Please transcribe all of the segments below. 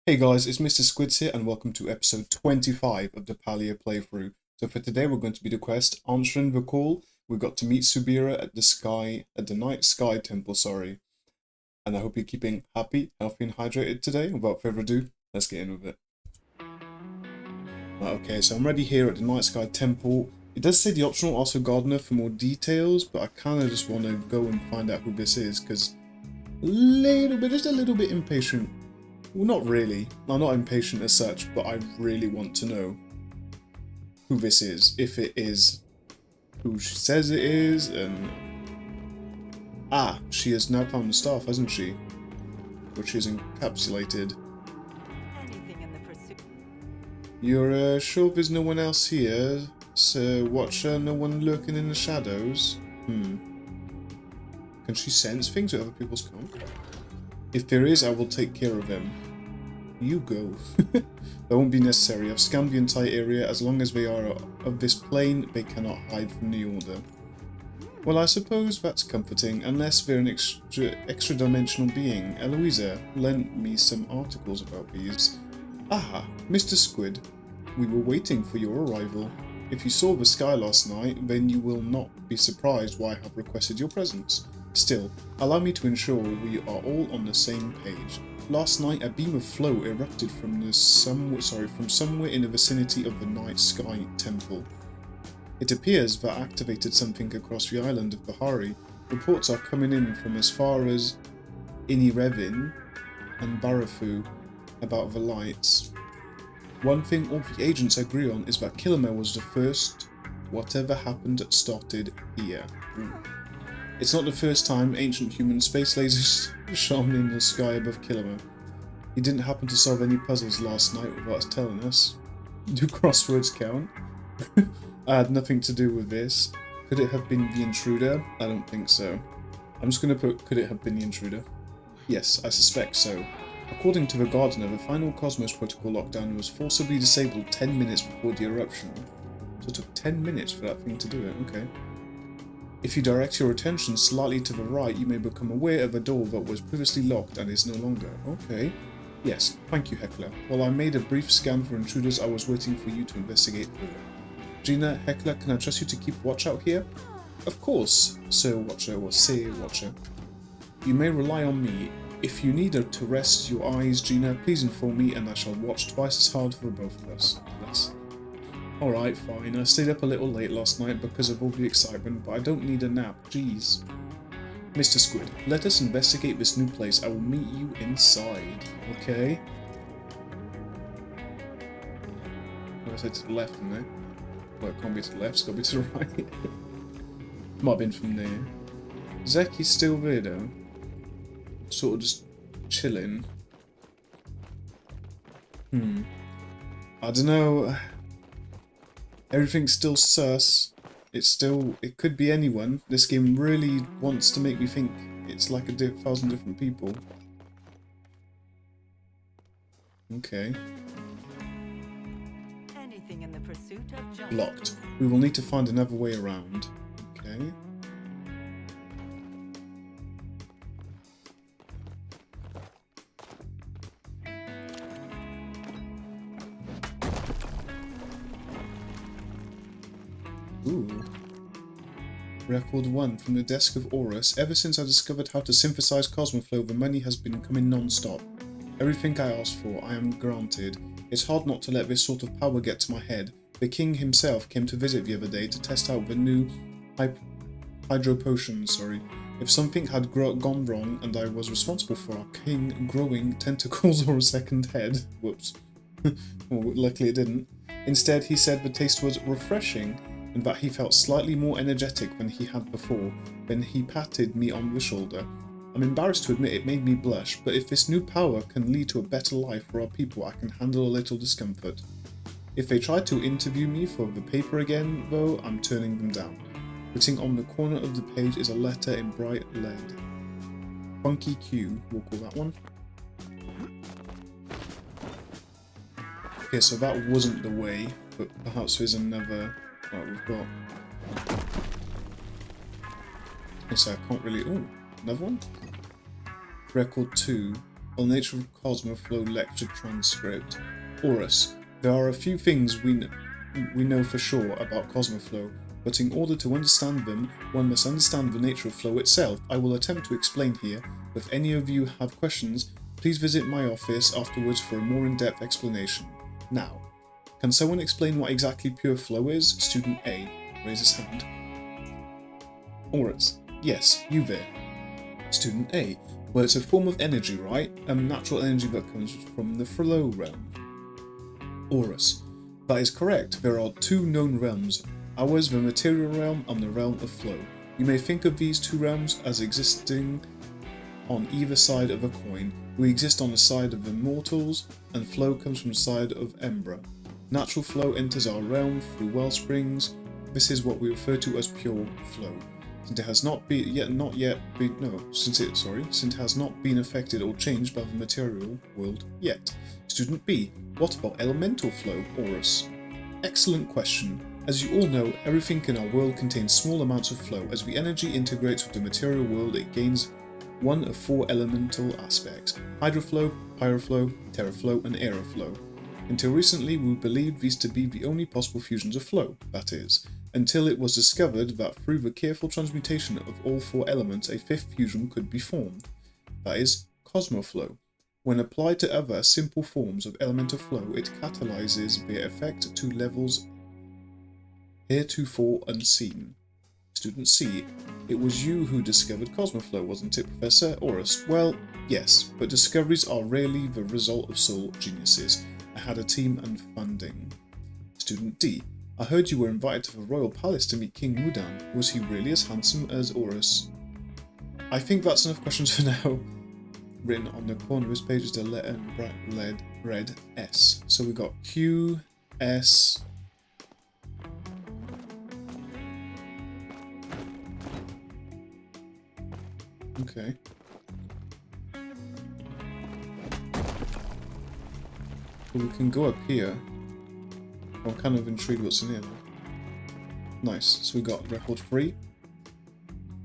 Hey guys, it's Mr. Squids here and welcome to episode 25 of the Palia playthrough. So for today we're going to be the quest Answering the Call. We got to meet Subira at the Night Sky Temple, sorry. And I hope you're keeping happy, healthy and hydrated today. Without further ado, let's get in with it. Okay, so I'm ready here at the Night Sky Temple. It does say the optional Ask a Gardener for more details, but I kind of just want to go and find out who this is because just a little bit impatient. Well, not really. I'm not impatient as such, but I really want to know who this is. If it is who she says it is, and... Ah, she has now found the staff, hasn't she? Which is encapsulated. You're sure there's no one else here? Sir Watcher, no one lurking in the shadows? Can she sense things with other people's come? If there is, I will take care of them. You go. That won't be necessary. I've scanned the entire area. As long as they are of this plane, they cannot hide from the order. Well, I suppose that's comforting, unless they're an extra-dimensional being. Eloisa lent me some articles about these. Ah, Mr. Squid. We were waiting for your arrival. If you saw the sky last night, then you will not be surprised why I have requested your presence. Still, allow me to ensure we are all on the same page. Last night, a beam of flow erupted from somewhere in the vicinity of the Night Sky Temple. It appears that activated something across the island of Bahari. Reports are coming in from as far as Inirevin and Barafu about the lights. One thing all the agents agree on is that Kilmer was the first. Whatever happened started here. It's not the first time ancient human space lasers shone in the sky above Kilmer. He didn't happen to solve any puzzles last night without telling us. Do crosswords count? I had nothing to do with this. Could it have been the intruder? I don't think so. I'm just going to put, could it have been the intruder? Yes, I suspect so. According to the Gardener, the final Cosmos Protocol lockdown was forcibly disabled 10 minutes before the eruption. So it took 10 minutes for that thing to do it, okay. If you direct your attention slightly to the right, you may become aware of a door that was previously locked and is no longer. Okay. Yes, thank you, Heckler. While I made a brief scan for intruders, I was waiting for you to investigate further. Gina, Heckler, can I trust you to keep watch out here? Of course, Sir Watcher, or Sir Watcher. You may rely on me. If you need to rest your eyes, Gina, please inform me and I shall watch twice as hard for both of us. Bless. Alright, fine. I stayed up a little late last night because of all the excitement, but I don't need a nap, jeez. Mr. Squid, let us investigate this new place. I will meet you inside, okay? I said to the left, didn't I? Well, it can't be to the left, it's got to be to the right. Might have been from there. Zeki's still there though. Sort of just chilling. I don't know. Everything's still sus. It could be anyone. This game really wants to make me think it's like 1,000 different people. Okay. Anything in the pursuit of justice. Blocked. We will need to find another way around. Okay. Ooh. Record 1 from the desk of Horus. Ever since I discovered how to synthesize Cosmoflow, the money has been coming non-stop. Everything I asked for, I am granted. It's hard not to let this sort of power get to my head. The king himself came to visit the other day to test out the new hydro potions, If something had gone wrong and I was responsible for our king growing tentacles or a second head, whoops, well, luckily it didn't. Instead, he said the taste was refreshing, and that he felt slightly more energetic than he had before. Then he patted me on the shoulder. I'm embarrassed to admit it made me blush, but if this new power can lead to a better life for our people, I can handle a little discomfort. If they try to interview me for the paper again, though, I'm turning them down. Written on the corner of the page is a letter in bright lead. Funky Q, we'll call that one. Okay, so that wasn't the way, but perhaps there's another... Right, we've got... I say I can't really... Oh, another one? Record 2. on the nature of Cosmoflow lecture transcript. Horus, there are a few things we know for sure about Cosmoflow, but in order to understand them, one must understand the nature of flow itself. I will attempt to explain here. If any of you have questions, please visit my office afterwards for a more in-depth explanation. Now, can someone explain what exactly pure flow is? Student A, raise his hand. Horus, yes, you there. Student A, well, it's a form of energy, right? Natural energy that comes from the flow realm. Horus, that is correct. There are two known realms. Ours, the material realm, and the realm of flow. You may think of these two realms as existing on either side of a coin. We exist on the side of the mortals, and flow comes from the side of Embra. Natural flow enters our realm through well springs. This is what we refer to as pure flow. Since it has not been affected or changed by the material world yet. Student B, what about elemental flow, Horus? Excellent question. As you all know, everything in our world contains small amounts of flow. As the energy integrates with the material world, it gains one of four elemental aspects: hydroflow, pyroflow, terraflow, and aeroflow. Until recently, we believed these to be the only possible fusions of flow, that is, until it was discovered that through the careful transmutation of all four elements, a fifth fusion could be formed, that is, cosmoflow. When applied to other simple forms of elemental flow, it catalyzes their effect to levels heretofore unseen. Student C, it was you who discovered Cosmoflow, wasn't it, Professor Horus? Well, yes, but discoveries are rarely the result of sole geniuses. I had a team and funding. Student D, I heard you were invited to the royal palace to meet King Mudan. Was he really as handsome as Horus? I think that's enough questions for now. Written on the corner of this page is the letter in red S. So we got Q, S. Okay. Well, we can go up here. I'm kind of intrigued what's in here. Nice. So we got record 3.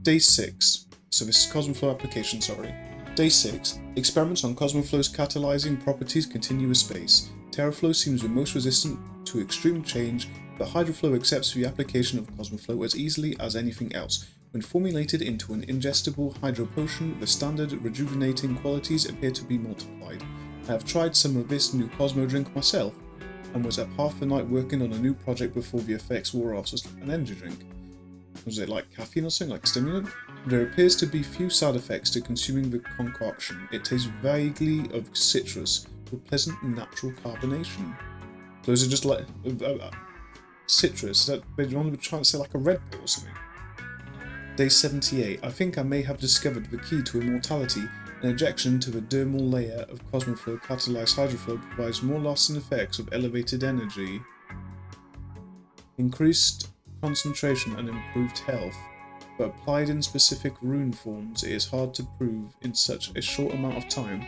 Day 6. So this is Cosmoflow application, sorry. Day 6. Experiments on Cosmoflow's catalyzing properties continue with space. Terraflow seems the most resistant to extreme change, but Hydroflow accepts the application of Cosmoflow as easily as anything else. When formulated into an ingestible hydro potion, the standard rejuvenating qualities appear to be multiplied. I have tried some of this new Cosmo drink myself, and was up half the night working on a new project before the effects wore off. So an energy drink. Was it like caffeine or something, like stimulant? There appears to be few side effects to consuming the concoction. It tastes vaguely of citrus, with pleasant natural carbonation. Those are just like citrus. Is that maybe one would try and say like a Red Bull or something? Day 78. I think I may have discovered the key to immortality. An ejection to the dermal layer of Cosmoflow catalyzed hydroflow provides more lasting effects of elevated energy, increased concentration, and improved health. But applied in specific rune forms, it is hard to prove in such a short amount of time.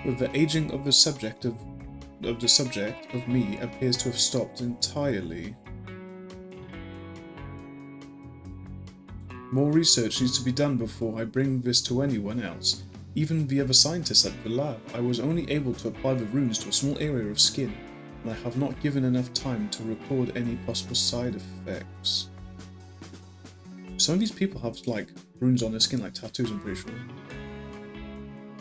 With the aging of the subject of me appears to have stopped entirely. More research needs to be done before I bring this to anyone else. Even the other scientists at the lab. I was only able to apply the runes to a small area of skin, and I have not given enough time to record any possible side effects. Some of these people have like runes on their skin, like tattoos, I'm pretty sure.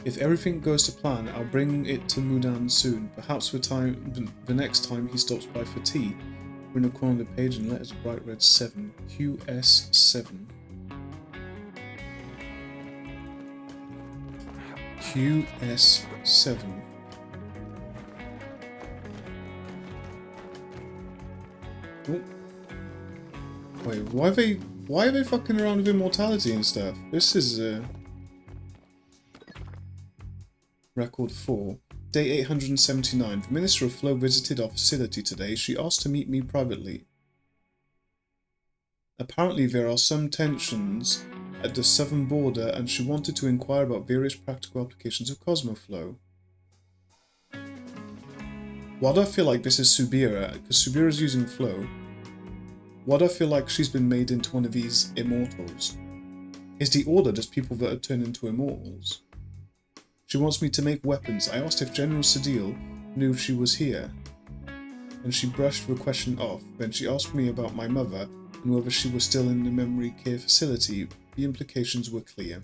If everything goes to plan, I'll bring it to Mudan soon. Perhaps the next time he stops by for tea. We're in the corner of the page and letters bright red 7. QS7. QS7. Oh. Wait, why are they fucking around with immortality and stuff? This is record 4. Day 879. The Minister of Flow visited our facility today. She asked to meet me privately. Apparently there are some tensions at the southern border, and she wanted to inquire about various practical applications of Cosmoflow. Why do I feel like this is Subira? Because Subira's using Flow. Why do I feel like she's been made into one of these immortals? Is the Order just people that are turned into immortals? She wants me to make weapons. I asked if General Sadil knew she was here, and she brushed the question off. Then she asked me about my mother and whether she was still in the memory care facility. The implications were clear.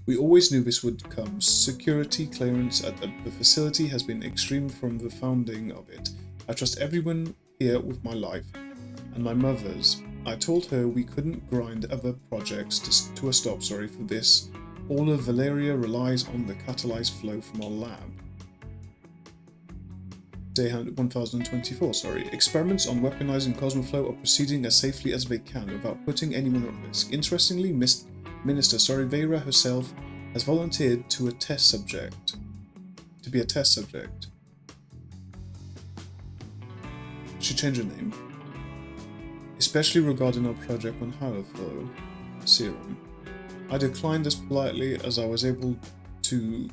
We always knew this would come. Security clearance at the facility has been extreme from the founding of it. I trust everyone here with my life, and my mother's. I told her we couldn't grind other projects to a stop for this. All of Valeria relies on the catalyzed flow from our lab. Day 1024, Experiments on weaponizing Cosmoflow are proceeding as safely as they can without putting anyone at risk. Interestingly, Minister Vera herself has volunteered to be a test subject. She changed her name. Especially regarding our project on Haloflow serum. I declined as politely as I was able to.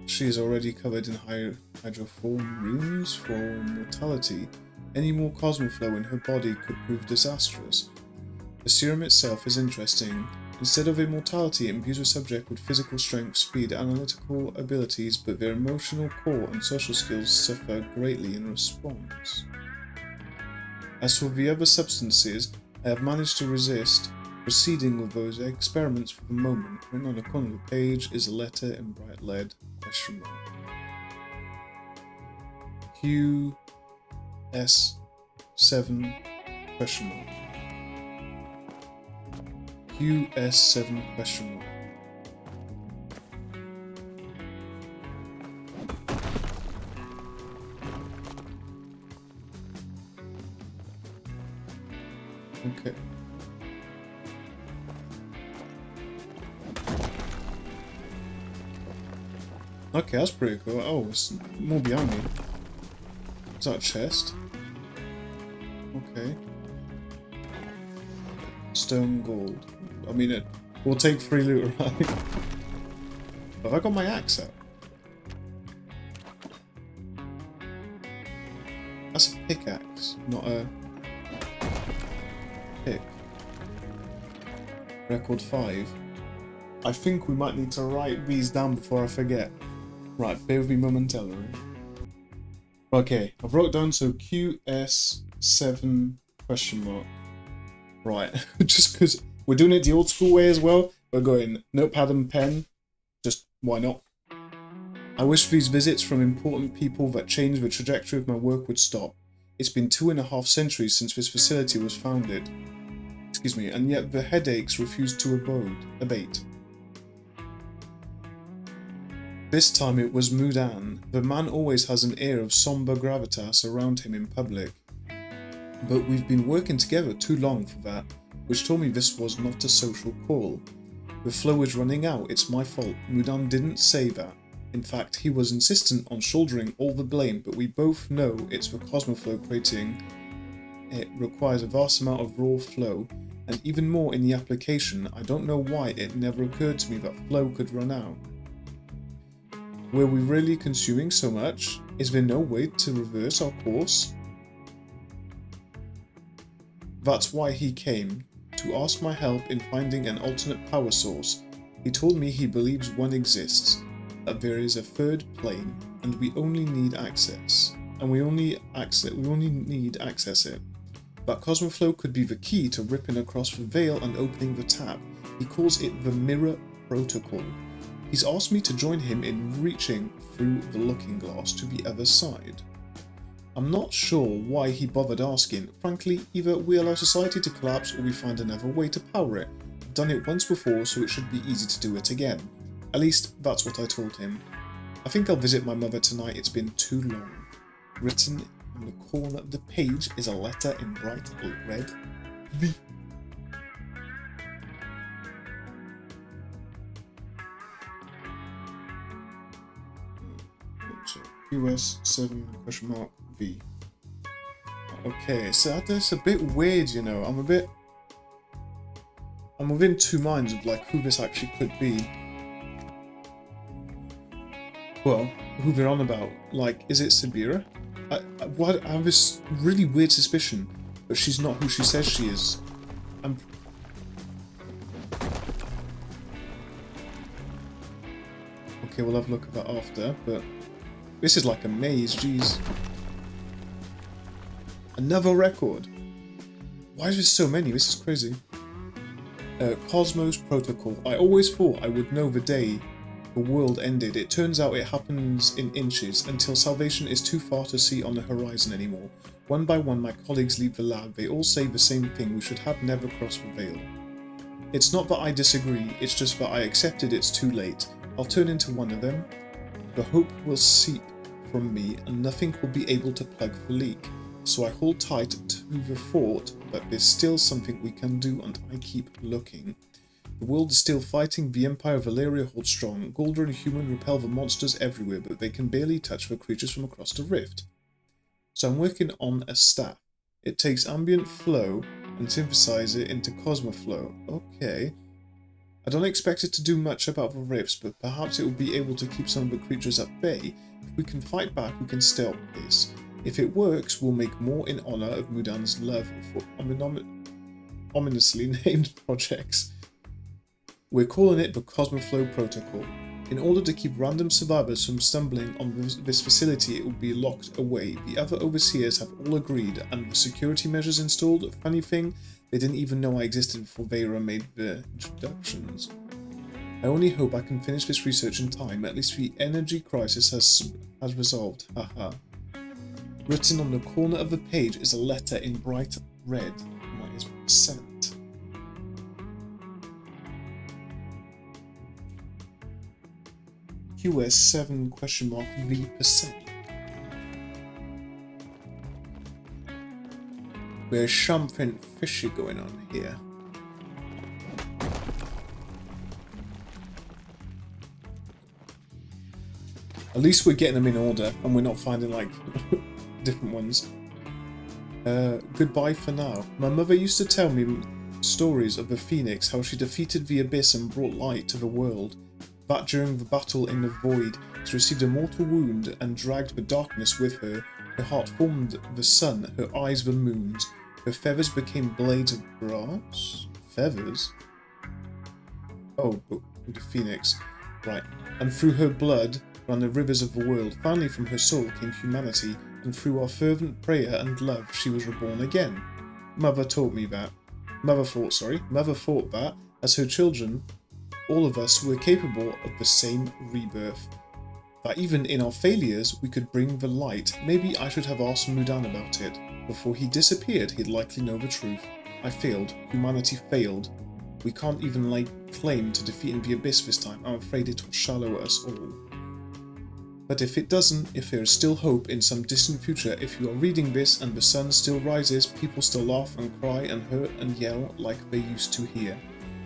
She is already covered in hydroform runes for mortality. Any more Cosmoflow in her body could prove disastrous. The serum itself is interesting. Instead of immortality, it imbues a subject with physical strength, speed, analytical abilities, but their emotional core and social skills suffer greatly in response. As for the other substances, I have managed to resist proceeding with those experiments for the moment. Written on the corner of the page is a letter in bright lead, ? QS7 ? QS7 ? Okay. Okay, that's pretty cool. Oh, it's more behind me. Is that a chest? Okay. Stone gold. I mean, we'll take 3 loot, right? Have I got my axe out? That's a pickaxe, not a pick. Record 5. I think we might need to write these down before I forget. Right, bear with me momentarily. Okay, I've wrote down so QS7 ? Right, just because we're doing it the old school way as well, we're going notepad and pen, just why not? I wish these visits from important people that changed the trajectory of my work would stop. It's been 2.5 centuries since this facility was founded. Excuse me, and yet the headaches refuse to abate. This time it was Mudan. The man always has an air of somber gravitas around him in public. But we've been working together too long for that, which told me this was not a social call. The flow is running out, it's my fault. Mudan didn't say that. In fact, he was insistent on shouldering all the blame, but we both know it's the Cosmoflow creating. It requires a vast amount of raw flow, and even more in the application. I don't know why it never occurred to me that flow could run out. Were we really consuming so much? Is there no way to reverse our course? That's why he came, to ask my help in finding an alternate power source. He told me he believes one exists, that there is a third plane, and we only need access. We only need access it. That Cosmoflow could be the key to ripping across the veil and opening the tap. He calls it the Mirror Protocol. He's asked me to join him in reaching through the looking glass to the other side. I'm not sure why he bothered asking. Frankly, either we allow society to collapse or we find another way to power it. I've done it once before, so it should be easy to do it again. At least, that's what I told him. I think I'll visit my mother tonight, it's been too long. Written on the corner of the page is a letter in bright red. V. QS7 ? V. Okay, so that's a bit weird, you know. I'm within 2 minds of like who this actually could be. Well, who they're on about. Like, is it Subira? I have this really weird suspicion, but she's not who she says she is. Okay, we'll have a look at that after, but this is like a maze, jeez. Another record. Why is there so many? This is crazy. Cosmos Protocol. I always thought I would know the day the world ended. It turns out it happens in inches, until salvation is too far to see on the horizon anymore. One by one, my colleagues leave the lab. They all say the same thing: we should have never crossed the veil. It's not that I disagree, it's just that I accepted it's too late. I'll turn into one of them. The hope will seep from me, and nothing will be able to plug the leak. So I hold tight to the thought that there's still something we can do, and I keep looking. The world is still fighting, the Empire of Valeria holds strong. Golder and human repel the monsters everywhere, but they can barely touch the creatures from across the rift. So I'm working on a staff. It takes ambient flow and synthesizes it into Cosmoflow. Okay. I don't expect it to do much about the rifts, but perhaps it will be able to keep some of the creatures at bay. If we can fight back, we can stop this. If it works, we'll make more in honor of Mudan's love for ominously named projects. We're calling it the Cosmoflow Protocol. In order to keep random survivors from stumbling on this facility, it will be locked away. The other overseers have all agreed, and the security measures installed. Funny thing, they didn't even know I existed before Vera made the introductions. I only hope I can finish this research in time. At least the energy crisis has resolved. Haha. Written on the corner of the page is a letter in bright red. That is sent. QS7 %V%. There's something fishy going on here. At least we're getting them in order and we're not finding like different ones. Goodbye for now. My mother used to tell me stories of the Phoenix, how she defeated the Abyss and brought light to the world. That during the battle in the void, she received a mortal wound and dragged the darkness with her. Her heart formed the sun, her eyes the moons. Her feathers became blades of grass? Feathers? Oh, but the phoenix. Right. And through her blood ran the rivers of the world. Finally from her soul came humanity, and through our fervent prayer and love she was reborn again. Mother thought that, as her children, all of us were capable of the same rebirth. That even in our failures, we could bring the light. Maybe I should have asked Mudan about it. Before he disappeared, he'd likely know the truth. I failed. Humanity failed. We can't even lay claim to defeating the Abyss this time. I'm afraid it will shallow us all. But if it doesn't, if there is still hope in some distant future, if you are reading this and the sun still rises, people still laugh and cry and hurt and yell like they used to here,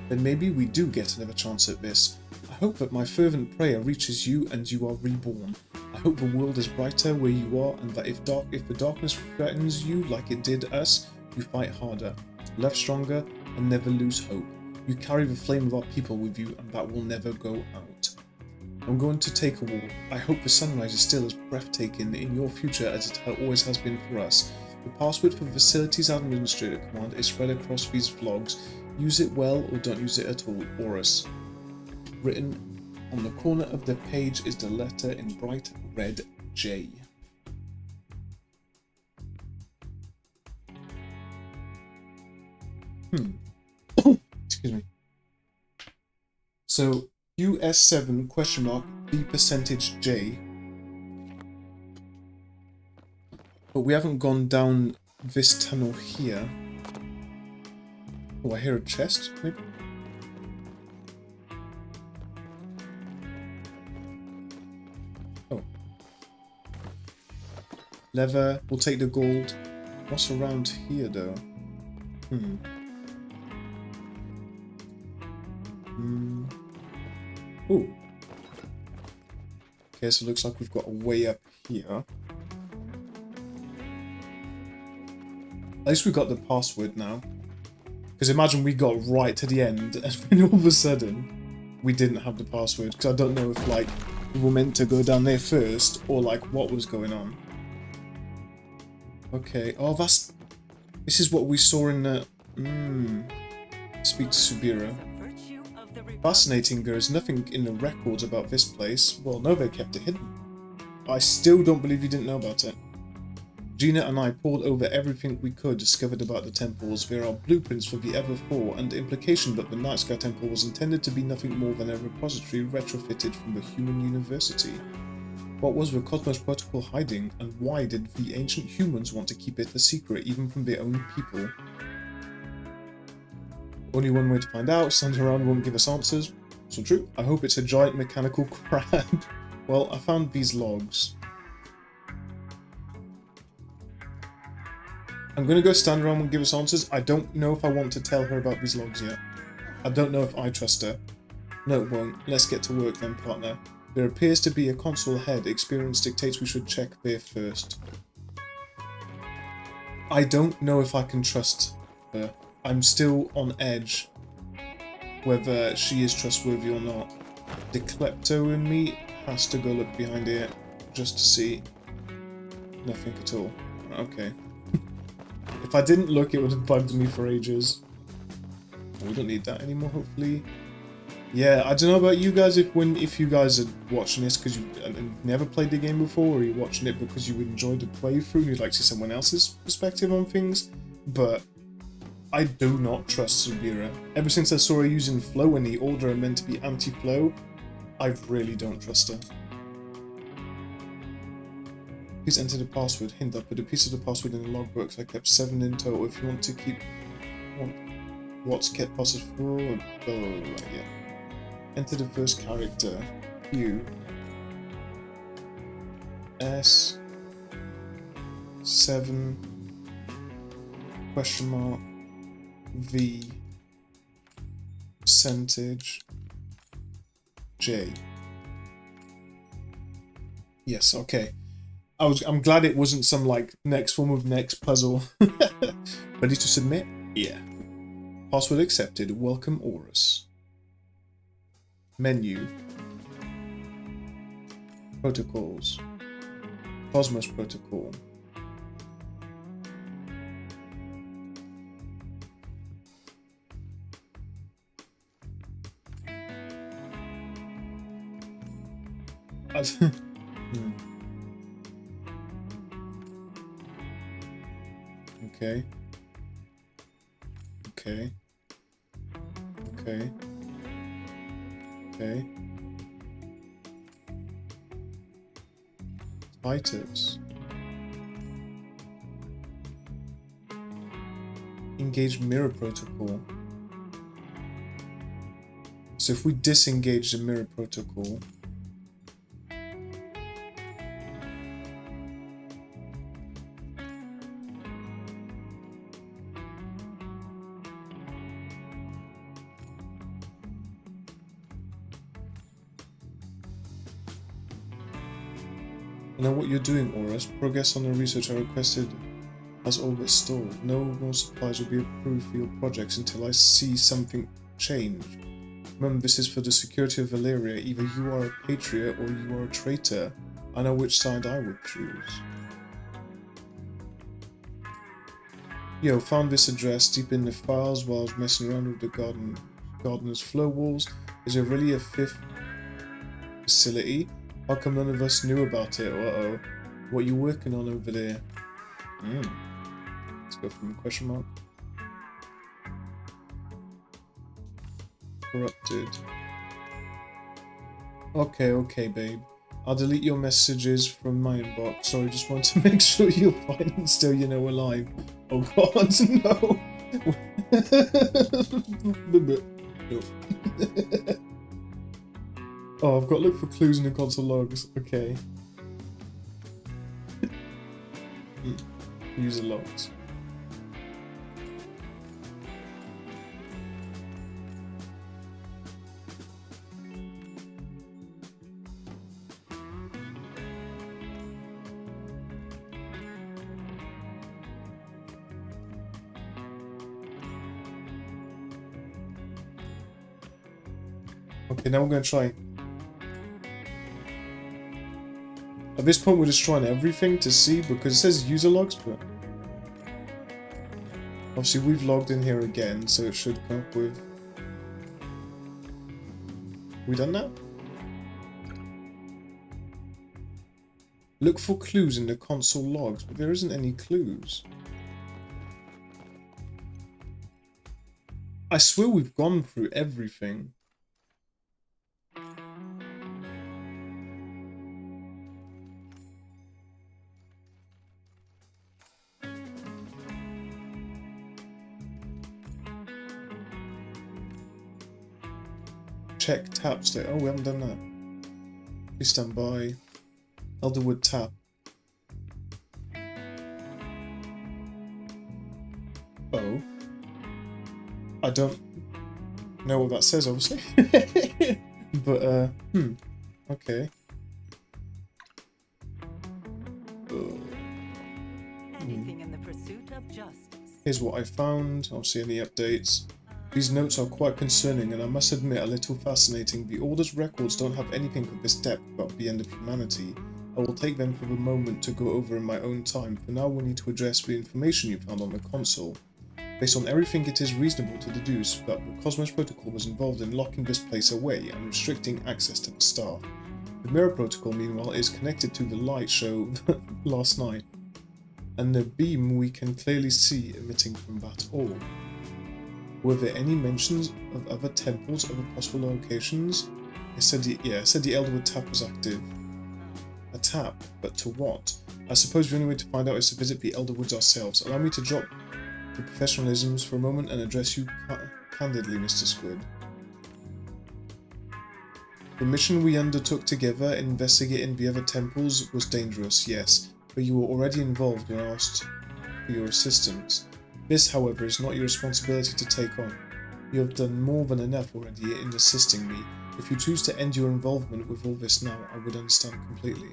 then maybe we do get another chance at this. I hope that my fervent prayer reaches you and you are reborn. I hope the world is brighter where you are, and that if the darkness threatens you like it did us, you fight harder, love stronger, and never lose hope. You carry the flame of our people with you, and that will never go out. I'm going to take a walk. I hope the sunrise is still as breathtaking in your future as it always has been for us. The password for the Facilities Administrator command is spread across these vlogs. Use it well or don't use it at all, Horus. Written on the corner of the page is the letter in bright red J. Excuse me. So US7 %B%J. But we haven't gone down this tunnel here. Oh, I hear a chest, maybe? Oh. Leather, we'll take the gold. What's around here, though? Ooh. Okay, so it looks like we've got a way up here. At least we got the password now. Because imagine we got right to the end and then all of a sudden we didn't have the password. Because I don't know if like we were meant to go down there first or like what was going on. Okay, oh this is what we saw in the... Speak to Subira. The virtue of the Fascinating, there is nothing in the records about this place. Well, no, they kept it hidden. I still don't believe you didn't know about it. Gina and I pored over everything we could discovered about the temples. There are blueprints for the Ever Four, and the implication that the Night Sky Temple was intended to be nothing more than a repository retrofitted from the Human University. What was the Cosmos Protocol hiding, and why did the ancient humans want to keep it a secret even from their own people? Only one way to find out. Standing around won't give us answers. So true. I hope it's a giant mechanical crab. Well, I found these logs. I'm gonna go stand around and give us answers. I don't know if I want to tell her about these logs yet. I don't know if I trust her. No, it won't. Let's get to work then, partner. There appears to be a console ahead. Experience dictates we should check there first. I don't know if I can trust her. I'm still on edge whether she is trustworthy or not. The klepto in me has to go look behind here just to see. Nothing at all. Okay. If I didn't look, it would have bugged me for ages. We don't need that anymore, hopefully. Yeah, I don't know about you guys, if you guys are watching this because you've never played the game before, or you're watching it because you enjoyed the playthrough and you'd like to see someone else's perspective on things, but I do not trust Subira. Ever since I saw her using flow and the order are meant to be anti-flow, I really don't trust her. Please enter the password. Hint, I put a piece of the password in the logbooks. I kept 7 in total. If you want to keep what's kept password for, yeah. Enter the first character. U S 7 question mark V percentage J. Yes, okay. I'm glad it wasn't some like next form of next puzzle. Ready to submit? Yeah. Password accepted. Welcome Aurus. Menu. Protocols. Cosmos Protocol. Okay. Okay. Okay. Okay. Items. Engage mirror protocol. So if we disengage the mirror protocol, I know what you're doing, Aurus. Progress on the research I requested has all but stalled. No more supplies will be approved for your projects until I see something change. Remember, this is for the security of Valeria. Either you are a patriot or you are a traitor. I know which side I would choose. Yo, found this address deep in the files while I was messing around with the gardener's flow walls. Is there really a 5th facility? How come none of us knew about it? Uh-oh. What are you working on over there? Let's go from question mark. Corrupted. Okay, babe. I'll delete your messages from my inbox. Sorry, just want to make sure you're fine and still, alive. Oh god, no! No. Oh, I've got to look for clues in the console logs. Okay. User logs. Okay, now we're going to try. At this point, we're just trying everything to see, because it says user logs, but obviously we've logged in here again, so it should come up with We done that? Look for clues in the console logs, but there isn't any clues. I swear we've gone through everything. Check tap state. Oh, we haven't done that. Please stand by. Elderwood tap. Oh. I don't know what that says, obviously. But, okay. Anything in the pursuit of justice. Here's what I found. I'll see any updates. These notes are quite concerning and I must admit a little fascinating. The Order's records don't have anything of this depth about the end of humanity. I will take them for the moment to go over in my own time. For now we need to address the information you found on the console. Based on everything, it is reasonable to deduce that the Cosmos Protocol was involved in locking this place away and restricting access to the staff. The Mirror Protocol, meanwhile, is connected to the light show last night, and the beam we can clearly see emitting from that orb. Were there any mentions of other temples, other possible locations? It said the Elderwood tap was active. A tap, but to what? I suppose the only way to find out is to visit the Elderwoods ourselves. Allow me to drop the professionalisms for a moment and address you candidly, Mr. Squid. The mission we undertook together, investigating the other temples, was dangerous, yes, but you were already involved when asked for your assistance. This, however, is not your responsibility to take on. You have done more than enough already in assisting me. If you choose to end your involvement with all this now, I would understand completely.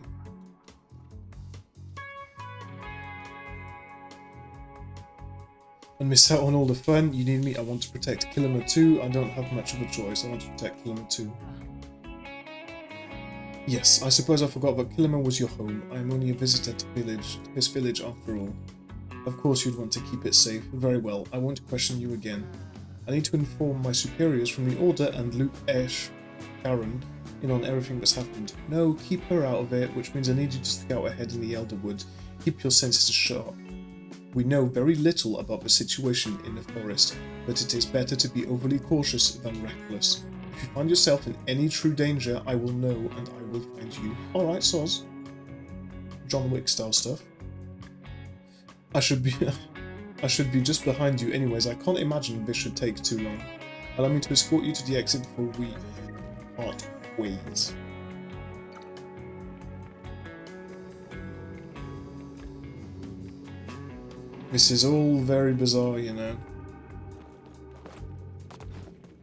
And miss out on all the fun. You need me. I want to protect Kilima 2. I don't have much of a choice. I want to protect Kilima 2. Yes, I suppose I forgot that Kilima was your home. I am only a visitor to this village after all. Of course you'd want to keep it safe. Very well, I won't question you again. I need to inform my superiors from the Order and Luke Karen in on everything that's happened. No, keep her out of it, which means I need you to scout ahead in the Elderwood. Keep your senses sharp. We know very little about the situation in the forest, but it is better to be overly cautious than reckless. If you find yourself in any true danger, I will know and I will find you. Alright, Soz. John Wick style stuff. I should be just behind you anyways. I can't imagine this should take too long. Allow me to escort you to the exit before we part ways. This is all very bizarre, you know.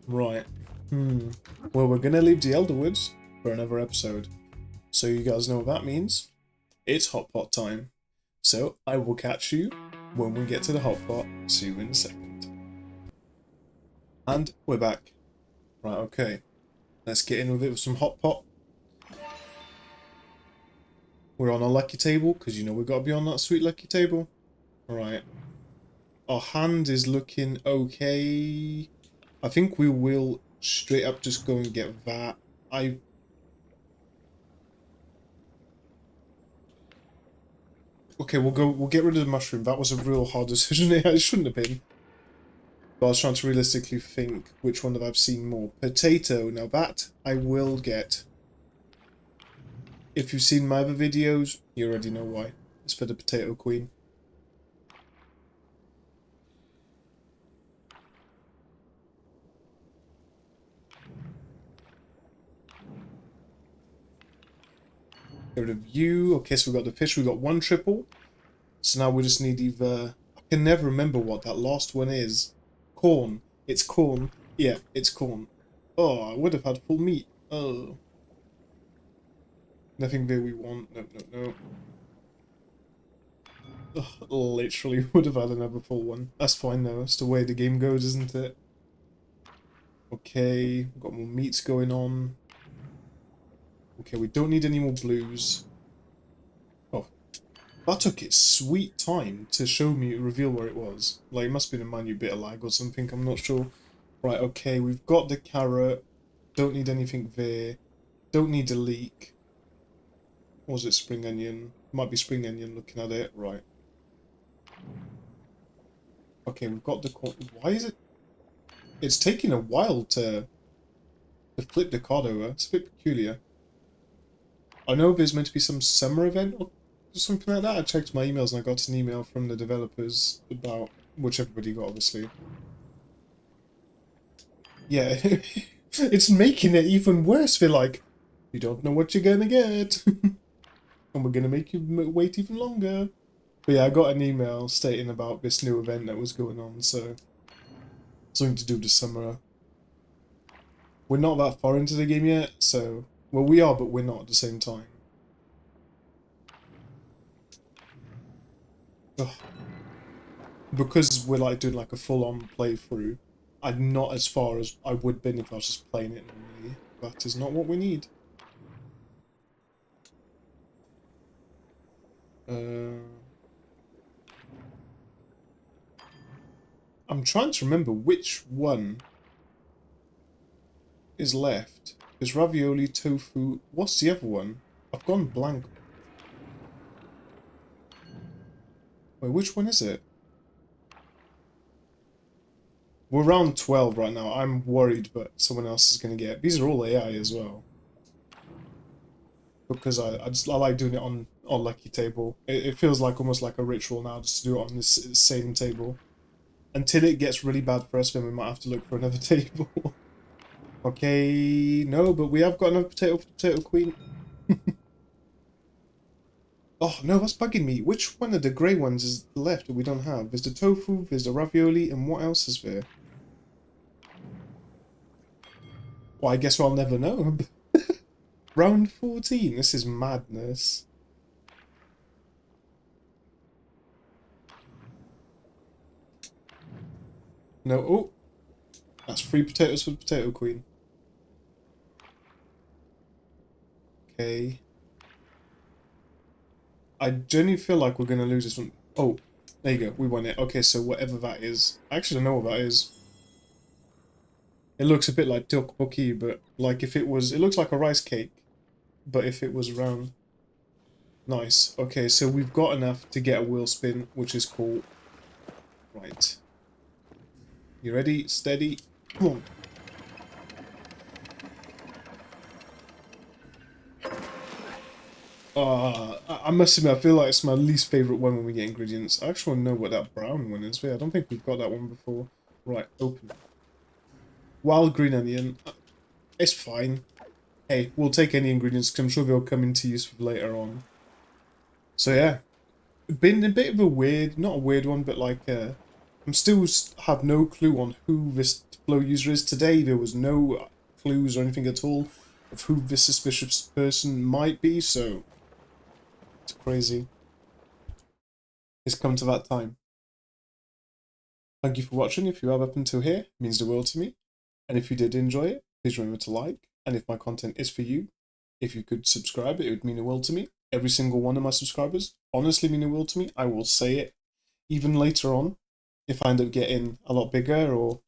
Right. Well, we're gonna leave the Elderwoods for another episode. So you guys know what that means. It's hot pot time. So I will catch you when we get to the hot pot. See you in a second. And we're back. Right, okay. Let's get in with it with some hot pot. We're on a lucky table, because you know we've got to be on that sweet lucky table. Alright. Our hand is looking okay. I think we will straight up just go and get that. Okay, we'll get rid of the mushroom. That was a real hard decision. It shouldn't have been. But I was trying to realistically think which one that I've seen more. Potato. Now that I will get. If you've seen my other videos, you already know why. It's for the Potato Queen. Get rid of you. Okay, so we got the fish. We got one triple. So now we just need either... I can never remember what that last one is. Corn. It's corn. Yeah, it's corn. Oh, I would have had full meat. Oh. Nothing there we want. No, no, no. Ugh, literally would have had another full one. That's fine though. That's the way the game goes, isn't it? Okay, we've got more meats going on. Okay, we don't need any more blues. Oh, that took its sweet time to show me, reveal where it was. Like, it must have been a minute bit of lag or something, I'm not sure. Right, okay, we've got the carrot. Don't need anything there. Don't need a leek. Or was it spring onion? Might be spring onion looking at it. Right. Okay, we've got the... Why is it... It's taking a while to flip the card over. It's a bit peculiar. I know there's meant to be some summer event or something like that. I checked my emails and I got an email from the developers about... Which everybody got, obviously. Yeah, it's making it even worse. They're like, you don't know what you're gonna get. And we're gonna make you wait even longer. But yeah, I got an email stating about this new event that was going on, so... Something to do with the summer. We're not that far into the game yet, so... Well, we are, but we're not at the same time. Ugh. Because we're like doing like a full-on playthrough, I'm not as far as I would been if I was just playing it normally. That is not what we need. I'm trying to remember which one is left. There's ravioli, tofu. What's the other one? I've gone blank. Wait, which one is it? We're around 12 right now. I'm worried, but someone else is going to get it. These are all AI as well. Because I like doing it on Lucky Table. It feels like almost like a ritual now just to do it on this same table. Until it gets really bad for us, then we might have to look for another table. Okay, no, but we have got another potato queen. Oh, no, that's bugging me. Which one of the grey ones is left that we don't have? There's the tofu, there's the ravioli, and what else is there? Well, I guess I'll never know. Round 14, this is madness. No, oh, that's 3 potatoes for the potato queen. Okay. I genuinely feel like we're going to lose this one. Oh, there you go, we won it. Okay, so whatever that is. I actually don't know what that is. It looks a bit like tteokbokki, but like if it was... It looks like a rice cake, but if it was round. Nice. Okay, so we've got enough to get a wheel spin, which is cool. Right. You ready? Steady. Come on. I must admit, I feel like it's my least favourite one when we get ingredients. I actually want to know what that brown one is. But I don't think we've got that one before. Right, open. Wild green onion. It's fine. Hey, we'll take any ingredients because I'm sure they'll come into use later on. So yeah. Been a bit of a weird, not a weird one, but like, I'm still have no clue on who this flow user is. Today there was no clues or anything at all of who this suspicious person might be, so it's crazy. It's come to that time. Thank you for watching. If you have up until here, it means the world to me. And if you did enjoy it, please remember to like. And if my content is for you, if you could subscribe, it would mean the world to me. Every single one of my subscribers honestly mean the world to me. I will say it even later on if I end up getting a lot bigger or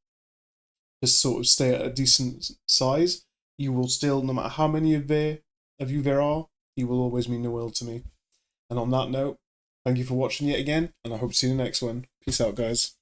just sort of stay at a decent size. You will still, no matter how many of you there are, you will always mean the world to me. And on that note, thank you for watching yet again, and I hope to see you in the next one. Peace out, guys.